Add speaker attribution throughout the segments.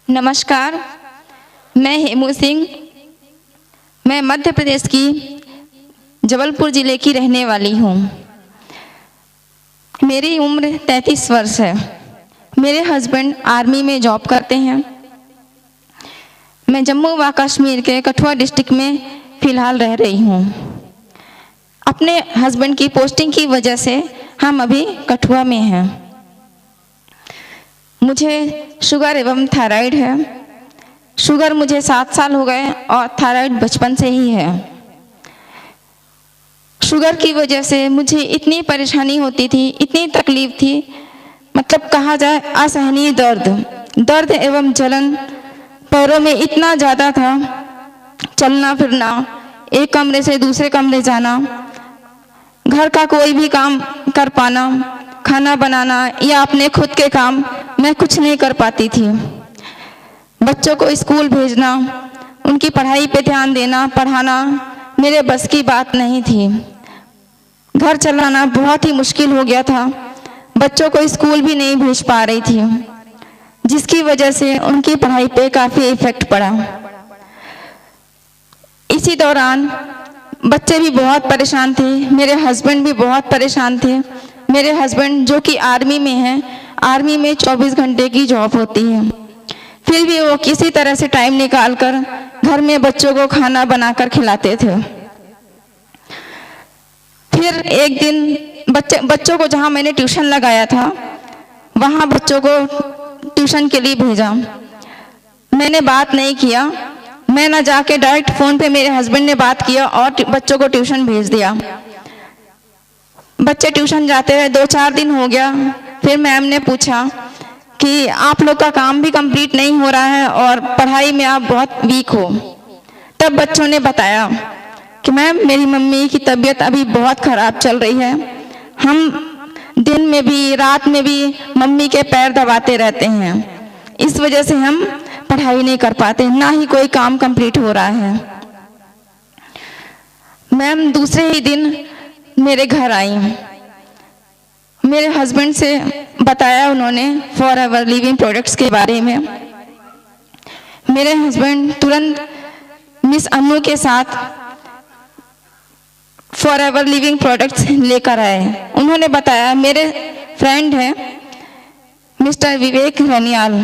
Speaker 1: नमस्कार, मैं हेमू सिंह। मैं मध्य प्रदेश की जबलपुर ज़िले की रहने वाली हूँ। मेरी उम्र 33 वर्ष है। मेरे हस्बैंड आर्मी में जॉब करते हैं। मैं जम्मू व कश्मीर के कठुआ डिस्ट्रिक्ट में फ़िलहाल रह रही हूँ। अपने हस्बैंड की पोस्टिंग की वजह से हम अभी कठुआ में हैं। मुझे शुगर एवं थायराइड है। शुगर मुझे 7 साल हो गए और थायराइड बचपन से ही है। शुगर की वजह से मुझे इतनी परेशानी होती थी, इतनी तकलीफ थी, मतलब कहा जाए असहनीय दर्द एवं जलन पैरों में इतना ज़्यादा था। चलना फिरना, एक कमरे से दूसरे कमरे जाना, घर का कोई भी काम कर पाना, खाना बनाना या अपने खुद के काम मैं कुछ नहीं कर पाती थी। बच्चों को स्कूल भेजना, उनकी पढ़ाई पे ध्यान देना, पढ़ाना मेरे बस की बात नहीं थी। घर चलाना बहुत ही मुश्किल हो गया था। बच्चों को स्कूल भी नहीं भेज पा रही थी, जिसकी वजह से उनकी पढ़ाई पे काफ़ी इफेक्ट पड़ा। इसी दौरान बच्चे भी बहुत परेशान थे, मेरे हस्बैंड भी बहुत परेशान थे। मेरे हस्बैंड जो कि आर्मी में हैं, आर्मी में 24 घंटे की जॉब होती है, फिर भी वो किसी तरह से टाइम निकालकर घर में बच्चों को खाना बनाकर खिलाते थे। फिर एक दिन बच्चों को जहाँ मैंने ट्यूशन लगाया था, वहाँ बच्चों को ट्यूशन के लिए भेजा। मैंने बात नहीं किया, मैं ना जाके डायरेक्ट फ़ोन पे मेरे हस्बैंड ने बात किया और बच्चों को ट्यूशन भेज दिया। बच्चे ट्यूशन जाते हुए 2-4 दिन हो गया। फिर मैम ने पूछा कि आप लोग का काम भी कंप्लीट नहीं हो रहा है और पढ़ाई में आप बहुत वीक हो। तब बच्चों ने बताया कि मैम मेरी मम्मी की तबीयत अभी बहुत ख़राब चल रही है। हम दिन में भी रात में भी मम्मी के पैर दबाते रहते हैं, इस वजह से हम पढ़ाई नहीं कर पाते, ना ही कोई काम कंप्लीट हो रहा है। मैम दूसरे ही दिन मेरे घर आई। मेरे हस्बैंड से बताया उन्होंने फॉरएवर लिविंग प्रोडक्ट्स के बारे में। मेरे हस्बैंड तुरंत मिस अन्नू के साथ फॉरएवर लिविंग प्रोडक्ट्स लेकर आए। उन्होंने बताया, मेरे फ्रेंड हैं मिस्टर विवेक रनियाल,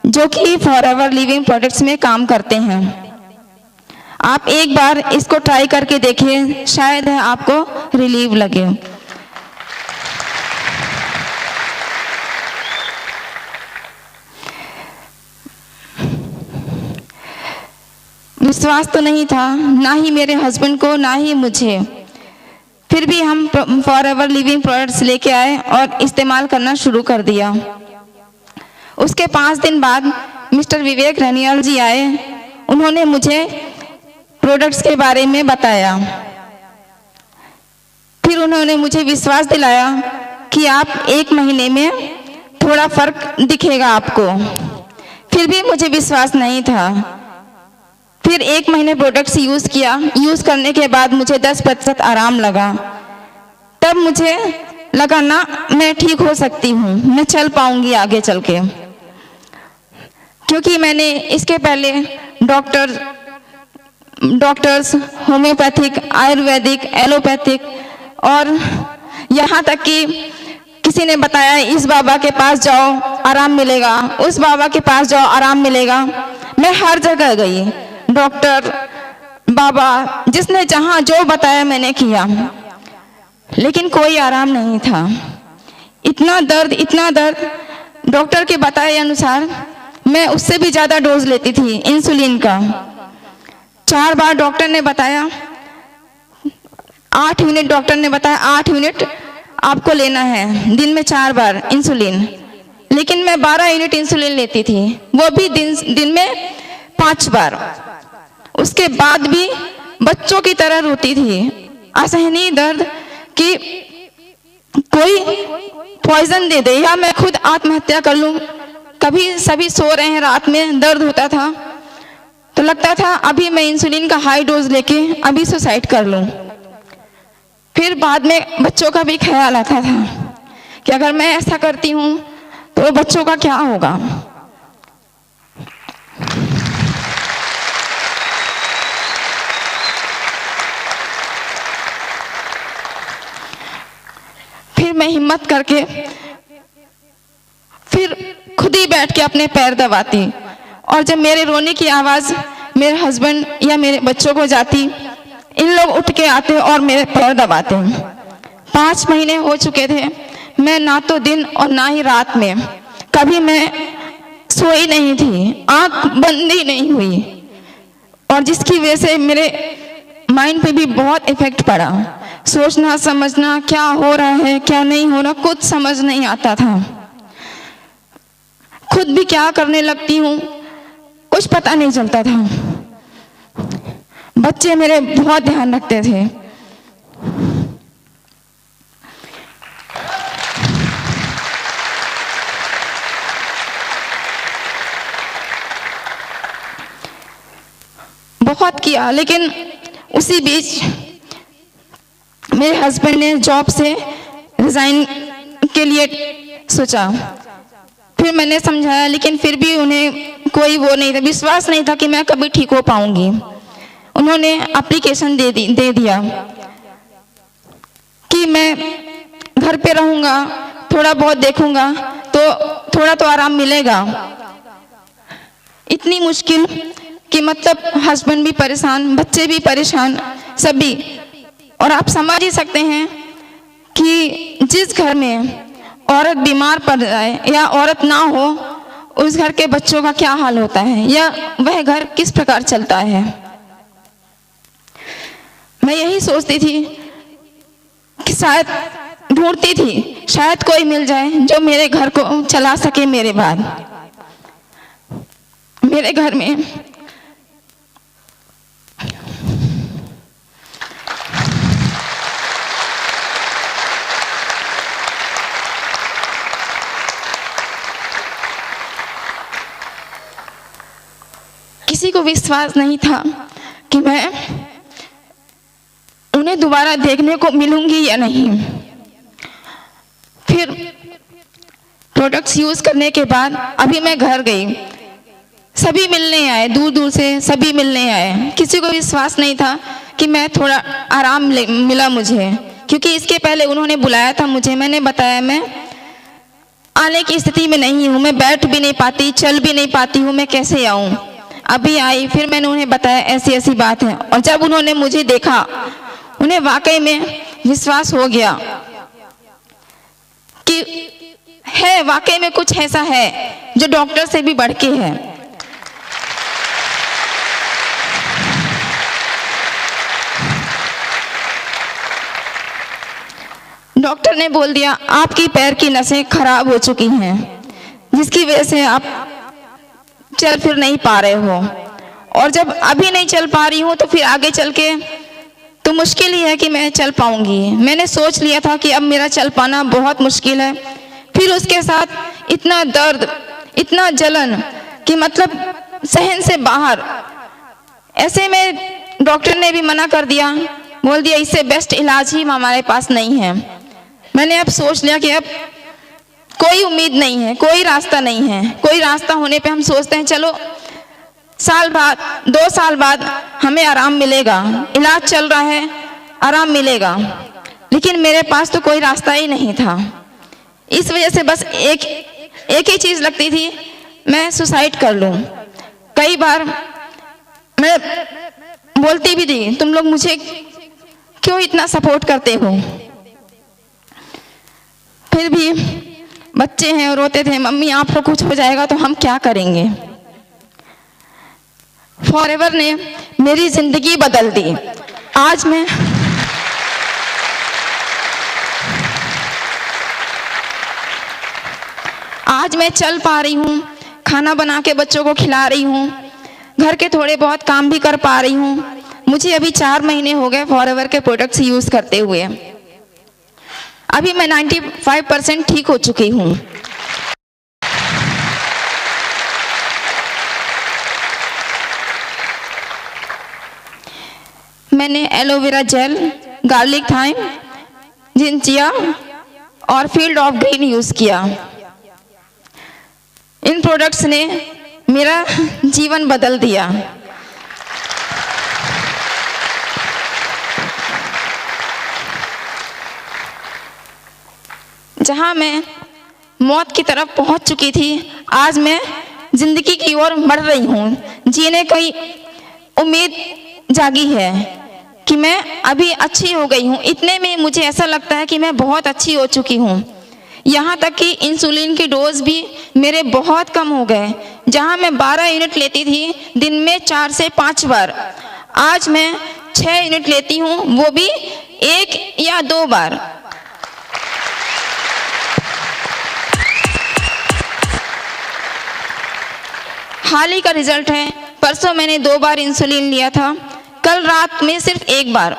Speaker 1: जो कि फॉरएवर लिविंग प्रोडक्ट्स में काम करते हैं। आप एक बार इसको ट्राई करके देखिए, शायद आपको रिलीव लगे। विश्वास तो नहीं था, ना ही मेरे हस्बैंड को, ना ही मुझे। फिर भी हम फॉरएवर लिविंग प्रोडक्ट्स लेके आए और इस्तेमाल करना शुरू कर दिया। उसके 5 दिन बाद मिस्टर विवेक रनियाल जी आए। उन्होंने मुझे प्रोडक्ट्स के बारे में बताया। फिर उन्होंने मुझे विश्वास दिलाया कि आप 1 महीने में थोड़ा फर्क दिखेगा आपको। फिर भी मुझे विश्वास नहीं था। फिर 1 महीने प्रोडक्ट्स यूज़ किया। यूज़ करने के बाद मुझे 10% आराम लगा। तब मुझे लगा ना, मैं ठीक हो सकती हूँ, मैं चल पाऊंगी आगे चल के। क्योंकि मैंने इसके पहले डॉक्टर्स होम्योपैथिक, आयुर्वेदिक, एलोपैथिक और यहाँ तक कि किसी ने बताया इस बाबा के पास जाओ आराम मिलेगा, उस बाबा के पास जाओ आराम मिलेगा। मैं हर जगह गई, डॉक्टर, बाबा, जिसने जहाँ जो बताया मैंने किया, लेकिन कोई आराम नहीं था। इतना दर्द। डॉक्टर के बताए अनुसार मैं उससे भी ज़्यादा डोज लेती थी इंसुलिन का। 4 बार डॉक्टर ने बताया, 8 यूनिट डॉक्टर ने बताया 8 यूनिट आपको लेना है, दिन में 4 बार इंसुलिन। लेकिन मैं 12 यूनिट इंसुलिन लेती थी, वो भी दिन में 5 बार। उसके बाद भी बच्चों की तरह रोती थी। असहनीय दर्द कि कोई पॉइजन दे दे या मैं खुद आत्महत्या कर लूं। कभी सभी सो रहे हैं, रात में दर्द होता था तो लगता था अभी मैं इंसुलिन का हाई डोज लेके अभी सुसाइड कर लूं। फिर बाद में बच्चों का भी ख्याल आता था कि अगर मैं ऐसा करती हूँ तो बच्चों का क्या होगा। हिम्मत करके फिर खुद ही बैठ के अपने पैर दबाती, और जब मेरे रोने की आवाज़ मेरे हस्बैंड या मेरे बच्चों को जाती, इन लोग उठ के आते और मेरे पैर दबाते। 5 महीने हो चुके थे, मैं ना तो दिन और ना ही रात में कभी मैं सोई नहीं थी, आंख बंद ही नहीं हुई, और जिसकी वजह से मेरे माइंड पे भी बहुत इफेक्ट पड़ा। सोचना समझना क्या हो रहा है क्या नहीं हो रहा कुछ समझ नहीं आता था। खुद भी क्या करने लगती हूँ कुछ पता नहीं चलता था। बच्चे मेरे बहुत ध्यान रखते थे। बहुत किया, लेकिन उसी बीच मेरे हस्बैंड ने जॉब से रिजाइन के लिए सोचा। फिर मैंने समझाया, लेकिन फिर भी उन्हें कोई वो नहीं था, विश्वास नहीं था कि मैं कभी ठीक हो पाऊंगी। उन्होंने एप्लीकेशन दे दिया कि मैं घर पे रहूंगा, थोड़ा बहुत देखूंगा तो थोड़ा तो आराम मिलेगा। इतनी मुश्किल कि मतलब हस्बैंड भी परेशान, बच्चे भी परेशान, सभी। और आप समझ ही सकते हैं कि जिस घर में औरत बीमार पड़ जाए या औरत ना हो, उस घर के बच्चों का क्या हाल होता है या वह घर किस प्रकार चलता है। मैं यही सोचती थी कि शायद ढूंढती थी, शायद कोई मिल जाए जो मेरे घर को चला सके। मेरे बाद मेरे घर में किसी को विश्वास नहीं था कि मैं उन्हें दोबारा देखने को मिलूंगी या नहीं। फिर प्रोडक्ट्स यूज करने के बाद अभी मैं घर गई, सभी मिलने आए, दूर दूर से सभी मिलने आए। किसी को विश्वास नहीं था कि मैं थोड़ा आराम मिला मुझे, क्योंकि इसके पहले उन्होंने बुलाया था मुझे। मैंने बताया मैं आने की स्थिति में नहीं हूँ, मैं बैठ भी नहीं पाती, चल भी नहीं पाती हूँ, मैं कैसे आऊँ। अभी आई, फिर मैंने उन्हें बताया ऐसी ऐसी बात है, और जब उन्होंने मुझे देखा, उन्हें वाकई में विश्वास हो गया कि है वाकई में कुछ ऐसा है जो डॉक्टर से भी बढ़ के है। डॉक्टर ने बोल दिया आपकी पैर की नसें खराब हो चुकी हैं, जिसकी वजह से आप चल फिर नहीं पा रहे हो, और जब अभी नहीं चल पा रही हूँ तो फिर आगे चल के तो मुश्किल ही है कि मैं चल पाऊंगी। मैंने सोच लिया था कि अब मेरा चल पाना बहुत मुश्किल है। फिर उसके साथ इतना दर्द, इतना जलन कि मतलब सहन से बाहर। ऐसे में डॉक्टर ने भी मना कर दिया, बोल दिया इससे बेस्ट इलाज ही हमारे पास नहीं है। मैंने अब सोच लिया कि अब कोई उम्मीद नहीं है, कोई रास्ता नहीं है। कोई रास्ता होने पे हम सोचते हैं चलो साल बाद 2 साल बाद हमें आराम मिलेगा, इलाज चल रहा है आराम मिलेगा, लेकिन मेरे पास तो कोई रास्ता ही नहीं था। इस वजह से बस एक ही चीज लगती थी, मैं सुसाइड कर लूं। कई बार मैं बोलती भी थी तुम लोग मुझे क्यों इतना सपोर्ट करते हो, फिर भी बच्चे हैं रोते थे मम्मी आपको कुछ हो जाएगा तो हम क्या करेंगे। फॉरएवर ने मेरी जिंदगी बदल दी। आज मैं चल पा रही हूँ, खाना बना के बच्चों को खिला रही हूँ, घर के थोड़े बहुत काम भी कर पा रही हूँ। मुझे अभी 4 महीने हो गए फॉरएवर के प्रोडक्ट्स यूज करते हुए। अभी मैं 95% ठीक हो चुकी हूँ। मैंने एलोवेरा जेल, गार्लिक थाइम, जिंचिया और फील्ड ऑफ ग्रीन यूज किया। इन प्रोडक्ट्स ने मेरा जीवन बदल दिया। जहां मैं मौत की तरफ पहुंच चुकी थी, आज मैं जिंदगी की ओर बढ़ रही हूं। जीने की उम्मीद जागी है कि मैं अभी अच्छी हो गई हूं। इतने में मुझे ऐसा लगता है कि मैं बहुत अच्छी हो चुकी हूं। यहाँ तक कि इंसुलिन की डोज भी मेरे बहुत कम हो गए। जहाँ मैं 12 यूनिट लेती थी दिन में 4 से 5 बार, आज मैं 6 यूनिट लेती हूँ, वो भी 1 या 2 बार। हाल ही का रिजल्ट है, परसों मैंने 2 बार इंसुलिन लिया था, कल रात में सिर्फ 1 बार,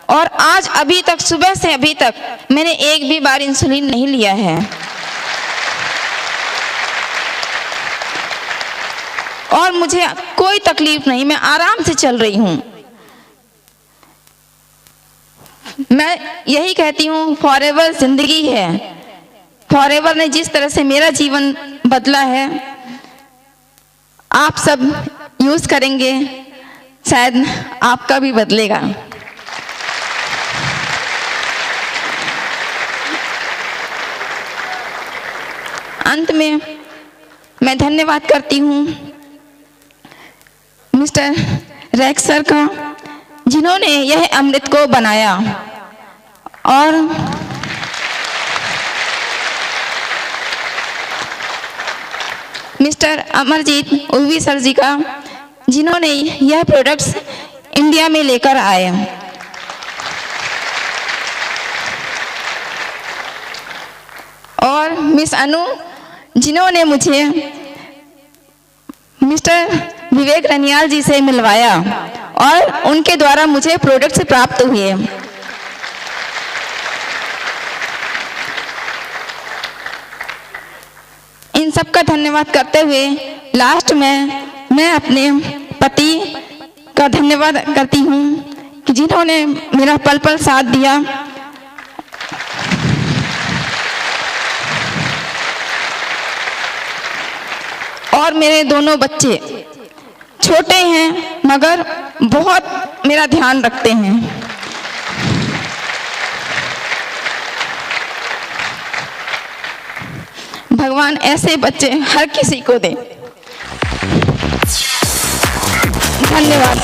Speaker 1: और आज अभी तक, सुबह से अभी तक मैंने 1 भी बार इंसुलिन नहीं लिया है। और मुझे कोई तकलीफ नहीं, मैं आराम से चल रही हूँ। मैं यही कहती हूँ, फॉरएवर जिंदगी है। फॉरएवर ने जिस तरह से मेरा जीवन बदला है, आप सब यूज करेंगे, शायद आपका भी बदलेगा। अंत में मैं धन्यवाद करती हूँ मिस्टर रेक्स सर का, जिन्होंने यह अमृत को बनाया, और मिस्टर अमरजीत उर्वी सर जी का, जिन्होंने यह प्रोडक्ट्स इंडिया में लेकर आए, और मिस अनु, जिन्होंने मुझे मिस्टर विवेक रनियाल जी से मिलवाया और उनके द्वारा मुझे प्रोडक्ट्स प्राप्त हुए। इन सब का धन्यवाद करते हुए लास्ट में मैं अपने पति का धन्यवाद करती हूँ कि जिन्होंने मेरा पल पल साथ दिया, और मेरे दोनों बच्चे छोटे हैं मगर बहुत मेरा ध्यान रखते हैं। भगवान ऐसे बच्चे हर किसी को दे। धन्यवाद।